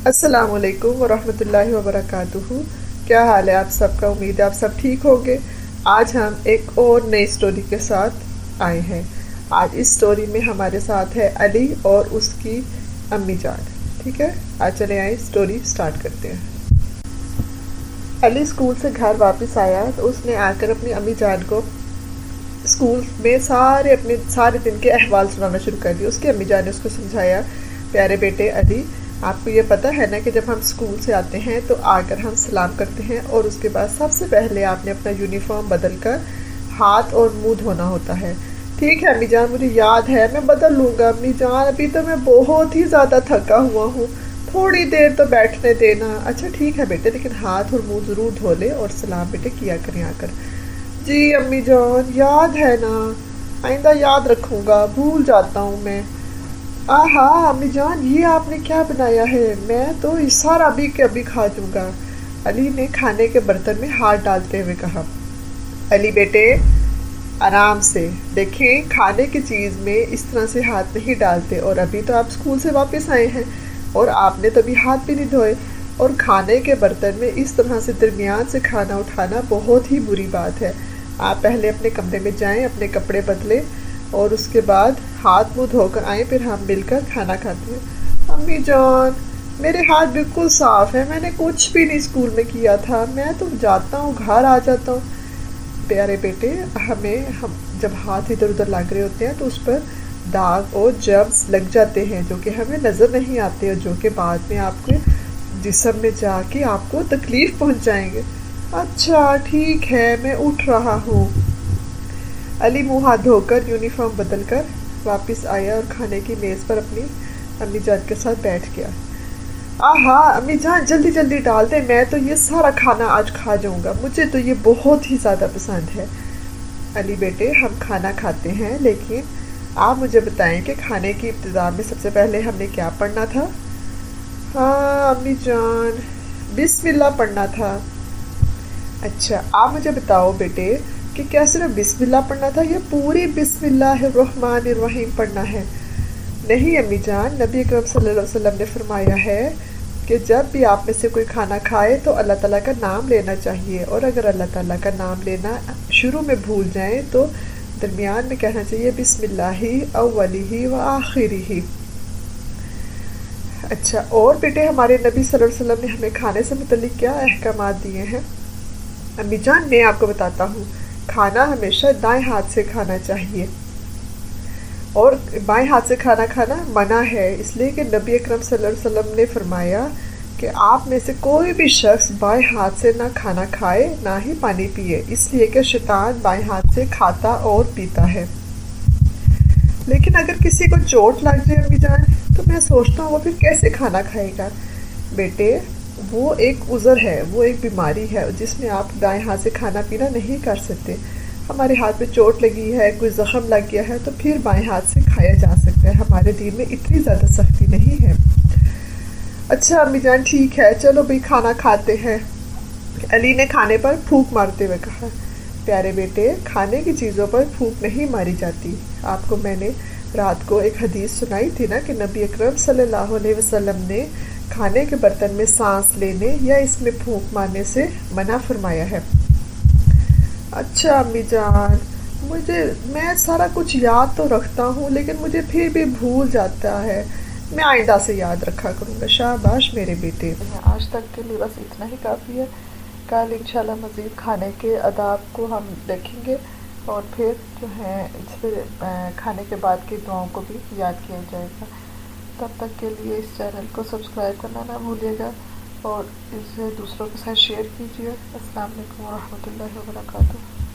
अस्सलाम वालेकुम वरहमतुल्लाहि वबरकातुहू। क्या हाल है आप सबका? उम्मीद है आप सब ठीक होंगे। आज हम एक और नई स्टोरी के साथ आए हैं। आज इस स्टोरी में हमारे साथ है अली और उसकी अम्मी जान। ठीक है, आज चले आए स्टोरी स्टार्ट करते हैं। अली स्कूल से घर वापस आया तो उसने आकर अपनी अम्मी जान को स्कूल में सारे दिन के अहवाल सुनाना शुरू कर दिया। उसकी अम्मी जान ने उसको समझाया, प्यारे बेटे अली, आपको ये पता है ना कि जब हम स्कूल से आते हैं तो आकर हम सलाम करते हैं और उसके बाद सबसे पहले आपने अपना यूनिफॉर्म बदल कर हाथ और मुंह धोना होता है। ठीक है अम्मी जान, मुझे याद है, मैं बदल लूँगा अम्मी जान, अभी तो मैं बहुत ही ज़्यादा थका हुआ हूँ, थोड़ी देर तो बैठने देना। अच्छा ठीक है बेटे, लेकिन हाथ और मुंह ज़रूर धो ले और सलाम बेटे किया करें आकर। जी अम्मी जान, याद है ना, आइंदा याद रखूँगा, भूल जाता हूँ मैं। आहा अम्मी जान, ये आपने क्या बनाया है? मैं तो इस सारा अभी के अभी खा जाऊंगा। अली ने खाने के बर्तन में हाथ डालते हुए कहा। अली बेटे आराम से देखें, खाने की चीज़ में इस तरह से हाथ नहीं डालते, और अभी तो आप स्कूल से वापस आए हैं और आपने तो अभी हाथ भी नहीं धोए, और खाने के बर्तन में इस तरह से दरमियान से खाना उठाना बहुत ही बुरी बात है। आप पहले अपने कमरे में जाएं, अपने कपड़े बदलें और उसके बाद हाथ मुंह धोकर आए, फिर हम मिलकर खाना खाते हैं। अम्मी जान, मेरे हाथ बिल्कुल साफ़ है, मैंने कुछ भी नहीं स्कूल में किया था, मैं तो जाता हूँ घर आ जाता हूँ। प्यारे बेटे, हम जब हाथ इधर उधर लग रहे होते हैं तो उस पर दाग और जर्म्स लग जाते हैं जो कि हमें नज़र नहीं आते और जो कि बाद में आपके जिस्म में जाके आपको तकलीफ़ पहुँचाएंगे। अच्छा ठीक है, मैं उठ रहा हूँ। अली मुंह हाथ धोकर यूनिफॉर्म बदलकर वापस आया और खाने की मेज़ पर अपनी अम्मी जान के साथ बैठ गया। आहा अम्मी जान, जल्दी जल्दी डाल दे, मैं तो ये सारा खाना आज खा जाऊंगा, मुझे तो ये बहुत ही ज़्यादा पसंद है। अली बेटे, हम खाना खाते हैं, लेकिन आप मुझे बताएं कि खाने की इब्तिदा में सबसे पहले हमने क्या पढ़ना था? हाँ अम्मी जान, बिस्मिल्लाह पढ़ना था। अच्छा आप मुझे बताओ बेटे कि क्या सिर्फ बिस्मिल्लाह पढ़ना था या पूरी बिस्मिल्लाहिर्रहमानिर्रहीम पढ़ना है? नहीं अम्मी जान, नबी अकरम सल्लल्लाहु अलैहि वसल्लम ने फरमाया है कि जब भी आप में से कोई खाना खाए तो अल्लाह ताला का नाम लेना चाहिए, और अगर अल्लाह ताला का नाम लेना शुरू में भूल जाएं तो दरमियान में कहना चाहिए बिस्मिल्लाहि अव्वलिही व आखिरिही। अच्छा, और बेटे हमारे नबी सल्लल्लाहु अलैहि वसल्लम ने हमें खाने से मुतल्लिक क्या अहकामात दिए हैं? अम्मी जान, मैं आपको बताता हूँ, खाना हमेशा दाएं हाथ से खाना चाहिए, और बाएं हाथ से खाना खाना मना है, इसलिए कि नबी अकरम सल्लल्लाहु अलैहि वसल्लम ने फरमाया कि आप में से कोई भी शख्स बाएं हाथ से ना खाना खाए ना ही पानी पिए, इसलिए कि शैतान बाएं हाथ से खाता और पीता है। लेकिन अगर किसी को चोट लग जाए अम्मी जान, तो मैं सोचता हूँ वो फिर कैसे खाना खाएगा? बेटे, वो एक उज़र है, वो एक बीमारी है जिसमें आप दाएं हाथ से खाना पीना नहीं कर सकते। हमारे हाथ में चोट लगी है, कोई ज़ख़म लग गया है, तो फिर बाएं हाथ से खाया जा सकता है, हमारे दीन में इतनी ज़्यादा सख्ती नहीं है। अच्छा अम्मी जान ठीक है, चलो भाई खाना खाते हैं। अली ने खाने पर फूंक मारते हुए कहा। प्यारे बेटे, खाने की चीज़ों पर फूंक नहीं मारी जाती। आपको मैंने रात को एक हदीस सुनाई थी ना कि नबी अकरम सल्लल्लाहु अलैहि वसल्लम ने खाने के बर्तन में सांस लेने या इसमें फूंक मारने से मना फरमाया है। अच्छा अम्मी जान, मैं सारा कुछ याद तो रखता हूँ, लेकिन मुझे फिर भी भूल जाता है, मैं आइंदा से याद रखा करूँगा। शाबाश मेरे बेटे। आज तक के लिए बस इतना ही काफ़ी है। कल इंशाल्लाह मज़ीद खाने के आदाब को हम देखेंगे और फिर जो है इसमें खाने के बाद की दुआओं को भी याद किया जाएगा। तब तक के लिए इस चैनल को सब्सक्राइब करना ना भूलिएगा और इसे दूसरों के साथ शेयर कीजिए। अस्सलाम वालेकुम व रहमतुल्लाहि व बरकातुहू।